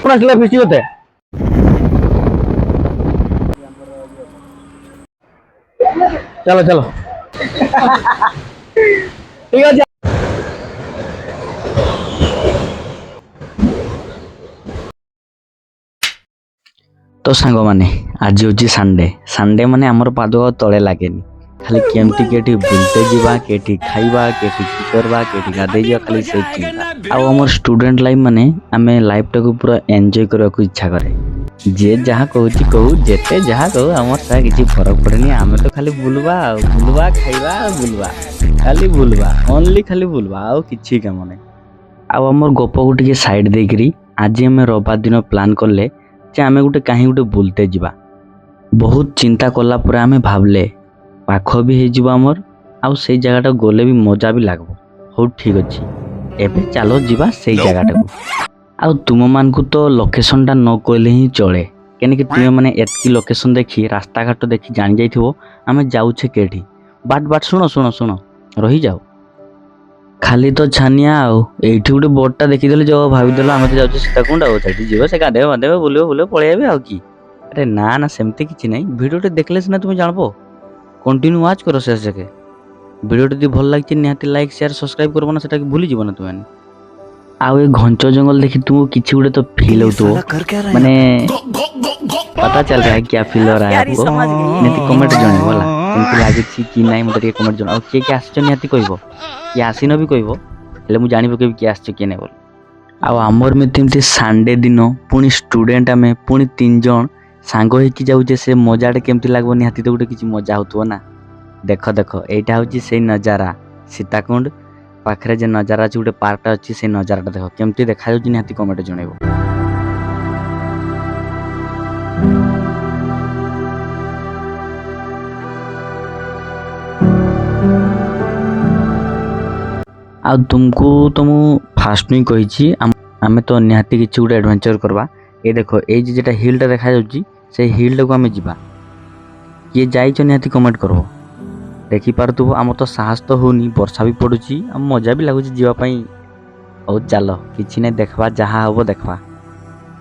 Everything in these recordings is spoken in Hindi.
आपण असला खुशी होते चलो चलो ठीक है तो सांग मैंने आज हूँ संडे संडे माने आमर पाद तले लगे खाली केमती केटी बुलते जावा केटी खाइबा केटी की करबा केटी गाधे जा खाली से चिंता आउ आमर स्टूडेंट लाइफ माने आमे लाइफ टाको पूरा एंजॉय करने को इच्छा करे जे जहाँ कहूँ कहू जेते जहाँ कहू आमर ता किसी फरक पड़ेनी आमे तो खाली बुलवा बुलवा खाइबा बुलवा खाली बुलवा ओनली खाली बुलवा आउ किछि काम नै आउ आमर गप को टिके साइड देकरी आज आमे रविवार दिन प्लान करले जे आमे गोटे कहीं गोटे बुलते जिबा बहुत चिंता कला पर आमे भाबले पाख भी हो जिवो आमर आउ से जगहटा गले भी मजा भी लागबो हो ठीक अछि एबे चलो जिबा से जगहटा को आउ तुम मान को तो लोकेशनटा न कहले ही चले केने कि तुम माने एतकी लोकेशन देखी रास्ता घाट देखी जान जाइथिबो आमे जाउछे केठी बाट बाट सुनो सुनो सुनो रही जाओ खाली तो छानिया आउ एठी गोटे बोर्डटा देखी देले जो भाबी देलो आमे तो जाउछे सीताकुंड आउ सेठी जीवो से गाधे बाधे बुलियो बुलियो पळे आबे आउ की अरे ना ना सेमती किछि नै वीडियोटे देखले सिना तुम जानबो कंटिन्यू वाच करो शेष जके वीडियो जदि भल लागछि निहाती लाइक शेयर सब्सक्राइब करबो ना सेटा भूली जीवो ना तुम आउ ए घंचो जंगल देखी तुमको किछि गोटे तो फील होतो माने पता चल रहा है क्या फील हो रहा है आपको निहाती कमेंट जणे बोला केमती लागिछि कि नै मते के कमेंट जण आ के आछो निहाती कहबो कि आसीन भी कहबो हेले मु जानि पके कि आछो के नै बोल आउ आमर में तेमती संडे दिन पुणी स्टूडेंट आमे पुणी 3 जण सांग होइकी जाउछे से मजाटे केमती लागबो निहाती तो गोटे किछि मजा होतबो ना देख देख एटा होची से नजारा सीताकुंड पाखरे जे नजारा अछि गोटे पार्कटा अछि से नजाराटा देख केमती देखा जाउछि निहाती कमेंट जणेबो आ तुमको तो मु फास्ट नहीं कही आमे तो निहाती किछि गोटे एडवेंचर करबा ए देखो ए जेटा हिलटा देखा जाउछि से हिलटा को आमे जिबा ये जाइछ निहाती कमेंट करबो देखि पारतु आम तो साहस तो होनी वर्षा भी पड़ुछि आ मजा भी लागुछि जीवा पई ओ चलो किछि नै देखबा जहा होबो देखबा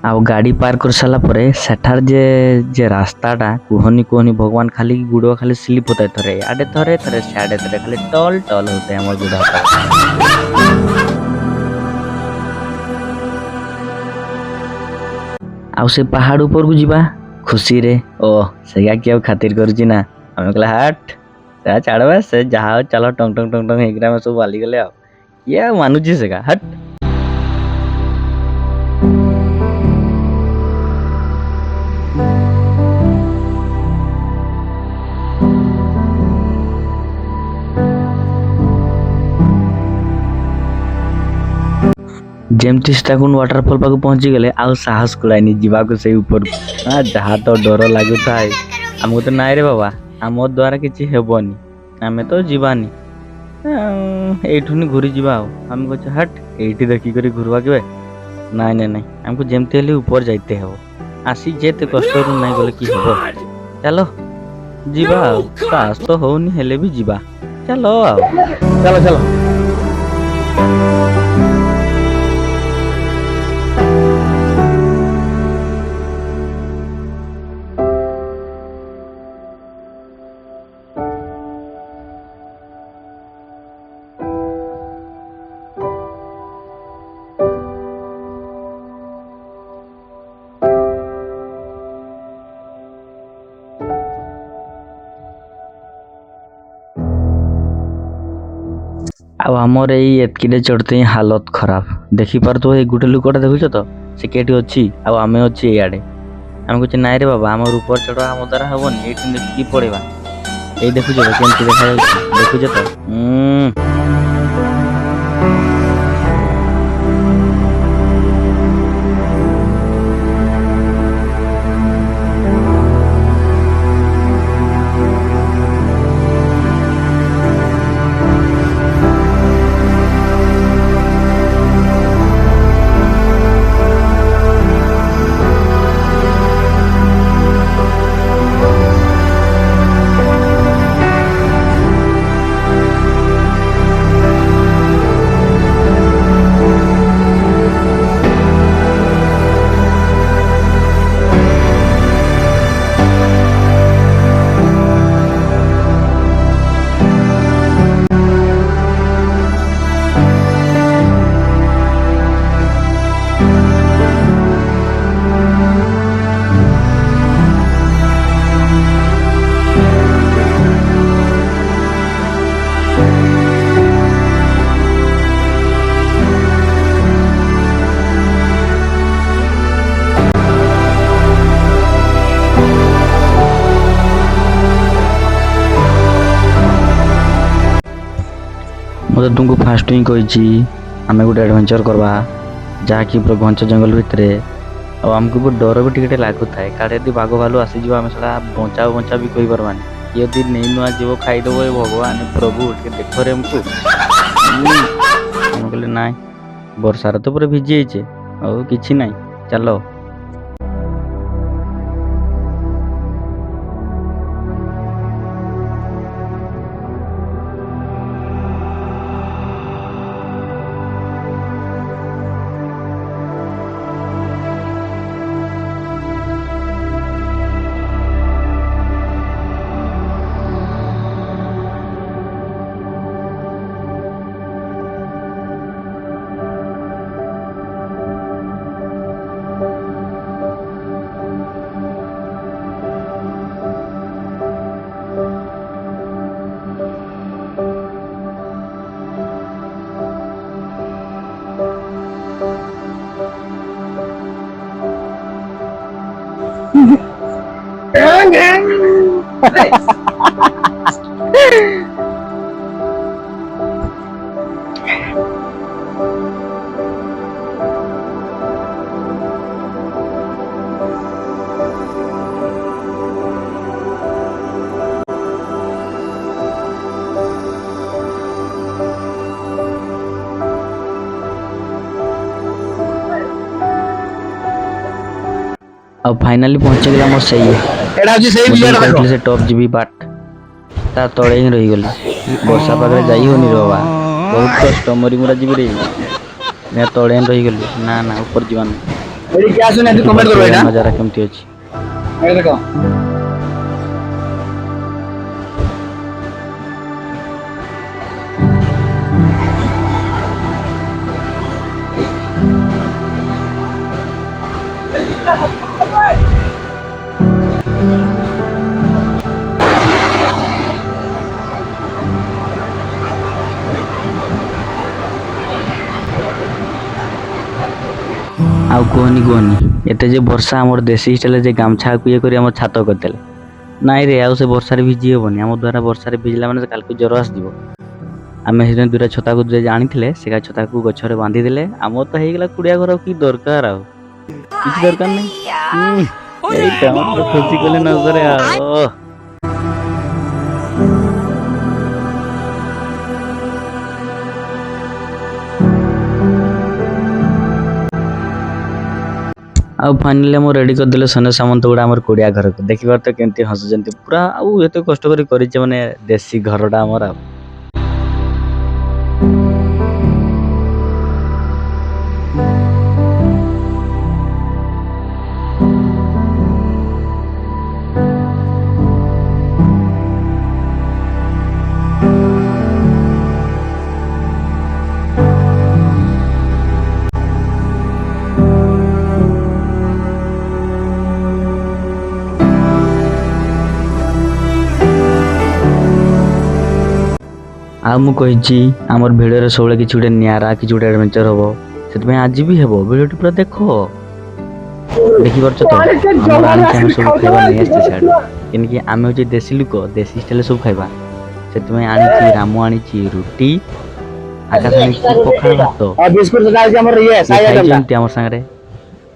आ गाड़ी पार कर साला परे सेठार जे रास्ताटा कुहनी कुहनी भगवान खाली गुड़ो खाली स्लिप होता है थरे आडे थरे थरे साडे थरे खाली टल टल होते हैं हमर गुड़ा आउ से पहाड़ ऊपर को जीवा खुशी रे ओ सेगा के खातिर करछि ना हम कहला हट ता छाड़बा से जहा चलो टंग टंग टंग टंग हेगरा में सब वाली गले आ ये मानुजी सेगा हट जेमती सीताकुंड वाटरफॉल पाक पहुंची गले आउ साहस कुलाइनी जीवा को से ऊपर हां जहा तो डर लागु थाए हमको तो नाइ रे बाबा हम द्वारा किछि हेबोनी आमे तो जीवानी एठुनी घुरी जीवा हम कहछ हट एठी देखि करी घुरवा के नाइ नाइ नाइ हमको जेमती हेले ऊपर जाइते हो आसी जेते कष्ट रु नाइ गले की हेबो चलो जीवा साहस तो होनी हेले भी जीवा चलो चलो चलो आउ हमर एई एतकिले चढ़ते ही हालत खराब देखि पार तो ए गुटे लुकटा देखुछ तो से केटी अछि आउ आमे अछि एयाडे हम कुछ नाइ रे बाबा हमर ऊपर चढ़वा हम द्वारा हबनी एठी देखि पड़ेबा ए देखुछ केमती देखा जाउछि देखुछ तो ମୁଁ ତ ତୁମକୁ ଫାଷ୍ଟ ହିଁ କହିଛି ଆମେ ଗୋଟେ ଆଡ଼ଭେଞ୍ଚର କରିବା ଯାହାକି ପୁରା ଘଞ୍ଚ ଜଙ୍ଗଲ ଭିତରେ। ଆଉ ଆମକୁ ବି ଡର ବି ଟିକେ ଟିକେ ଲାଗୁଥାଏ, କାଳେ ଯଦି ବାଘ ଭାଲୁ ଆସିଯିବ ଆମେ ସେଟା ବଞ୍ଚା ବି କହିପାରବାନି। କିଏ ଯଦି ନେଇ ନୂଆ ଯିବ ଖାଇଦେବ, ଏ ଭଗବାନ ପ୍ରଭୁ ଟିକେ ଦେଖରେ ଆମକୁ। ଆମେ କହିଲେ ନାଇଁ, ବର୍ଷାରେ ତ ପୁରା ଭିଜି ଯାଇଛେ, ଆଉ କିଛି ନାହିଁ, ଚାଲ। ଆଉ ଫାଇନାଲି ପହଞ୍ଚିଗଲା ମୋ ସେଇ ଏଟା ହଉଛି ସେଇ ବିଲଟା ଦେଖ। କହିଥିଲି ସେ ଟପ୍ ଯିବି, ବାଟ ତା ତଳେ ହିଁ ରହିଗଲି। ବର୍ଷା ପାଗରେ ଯାଇ ହଉନି ରେ ବାବା, ବହୁତ କଷ୍ଟ, ମରି ମୁରା ଯିବି ରେ। ମୁଁ ତଳେ ହିଁ ରହିଗଲି। ନା ନା, ଉପରେ ଯିବା ନାହିଁ। ଏଠି କିଏ ଆସୁନି ଆଜି କମେଣ୍ଟ କରିବ ଏଇଟା। ନଜାରା କେମିତି ଅଛି। ଏଇ ଦେଖ। ଆଉ କୁହନି ଏତେ ଯେ ବର୍ଷା, ଆମର ଦେଶୀ ଷ୍ଟାଇଲରେ ଯେ ଗାମଛାକୁ ଇଏ କରି ଆମର ଛାତ କରିଦେଲେ। ନାଇଁ ରେ, ଆଉ ସେ ବର୍ଷାରେ ଭିଜି ହେବନି। ଆମ ଦ୍ୱାରା ବର୍ଷାରେ ଭିଜିଲା ମାନେ କାଲିକୁ ଜ୍ୱର ଆସିଯିବ। ଆମେ ସେଦିନ ଦୁଇଟା ଛତାକୁ ଆଣିଥିଲେ, ସେ ଛତାକୁ ଗଛରେ ବାନ୍ଧିଦେଲେ। ଆମର ତ ହେଇଗଲା କୁଡ଼ିଆ ଘର। କି ଦରକାର, ଆଉ କିଛି ଦରକାର ନାହିଁ। ଏଇଟା ଆମର ଖୁସି କଲେ ନ କରେ ଆଉ। ଆଉ ଫାଇନାଲି ମୁଁ ରେଡ଼ି କରିଦେଲେ ସୈନ୍ୟ ସାମନ୍ତ ଗୁଡ଼ା ଆମର କୁଡ଼ିଆ ଘରକୁ। ଦେଖିବାର ତ କେମିତି ହସୁଛନ୍ତି ପୁରା। ଆଉ ଏତେ କଷ୍ଟ କରି କରିଛେ, ମାନେ ଦେଶୀ ଘରଟା ଆମର। ଆଉ ଆଉ ମୁଁ କହିଛି ଆମର ଭିଡ଼ିଓରେ ସବୁବେଳେ କିଛି ଗୋଟେ ନିଆରା, କିଛି ଗୋଟେ ଆଡ଼ଭେଞ୍ଚର ହେବ। ସେଥିପାଇଁ ଆଜି ବି ହେବ। ଭିଡ଼ିଓଟି ପୁରା ଦେଖ। ଦେଖିପାରୁଛ ତ, ଆମର ଆଣିଛି ଆମେ ସବୁ ଖାଇବା ନେଇ ଆସିଛେ ସିଆଡ଼ୁ। କେନିକି ଆମେ ହଉଛି ଦେଶୀ ଲୋକ, ଦେଶୀ ଷ୍ଟାଇଲରେ ସବୁ ଖାଇବା। ସେଥିପାଇଁ ଆଣିଛି, ରାମ ଆଣିଛି ରୁଟି, ଆକାଶ ଆଣିଛି ପଖାଳ ଭାତ। ଆଉ ବିସ୍କୁଟ ସେଟା ହଉଛି ଆମର ଇଏ କିଏ ସାଇ ଖାଇଛ ଆଇଟମଟା। ଏମିତି ଆମ ସାଙ୍ଗରେ?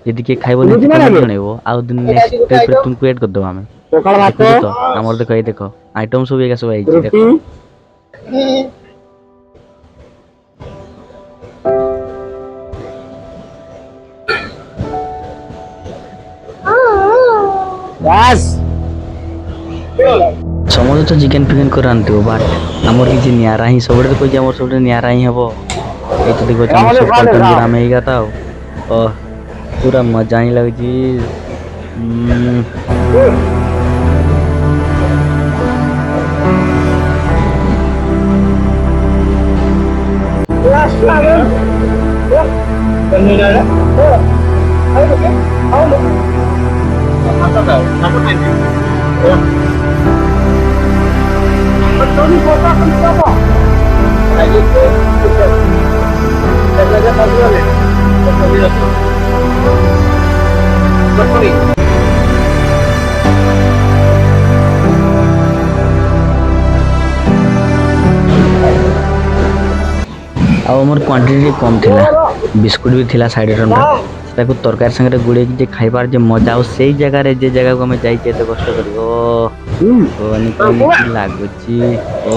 ଯଦି କିଏ ଖାଇବ ବୁଝୁଛି ନିହାତି ନା କମେଣ୍ଟ ନାଇଁ? ଜଣାଇବ। ଆଉ ଦିନ ନେକ୍ସଟ ଟ୍ରିପ୍ରେ ତୁମକୁ ଏଡ୍ କରିଦେବା ଆମେ। ପଖାଳ ଭାତ, ଦେଖୁଛ ତ, ଆମର ଦେଖ, ଏଇ ଦେଖ ଆଇଟମ୍ ସବୁ ଏକା ସବୁ ହେଇଛି ଦେଖ। ରୁଟି। ବାସ୍। ସମସ୍ତେ ତ ଚିକେନ ଫିକେନ କରି ଆଣିଥିବ, ବଟ୍ ଆମର କିଛି ନିଆରା ହିଁ ସବୁବେଳେ କହିଛି, ଆମର ସବୁବେଳେ ନିଆରା ହିଁ ହବ। ଏଇ ତ ଦେଖୁଛ ଆମର ସବୁ ଆଇଟମ୍ ଗୁଡ଼ା ଆମେ ହେଇଗା ତ ଆଉ। ପୁରା ମଜା ହିଁ ଲାଗୁଛି। ଆଉ ଆମର କ୍ୱାଣ୍ଟିଟି କମ୍ ଥିଲା ବିସ୍କୁଟ୍ ବି ଥିଲା 60 ଟଙ୍କା ତାକୁ ତରକାରୀ ସାଙ୍ଗରେ ଗୁଳେଇକି ଯେ ଖାଇବାର ଯେ ମଜା ଆଉ ସେଇ ଜାଗାରେ ଯେ ଜାଗାକୁ ଆମେ ଯାଇଛେ ଏତେ କଷ୍ଟ କରି ଓ କେମିତି ଲାଗୁଛି ଓ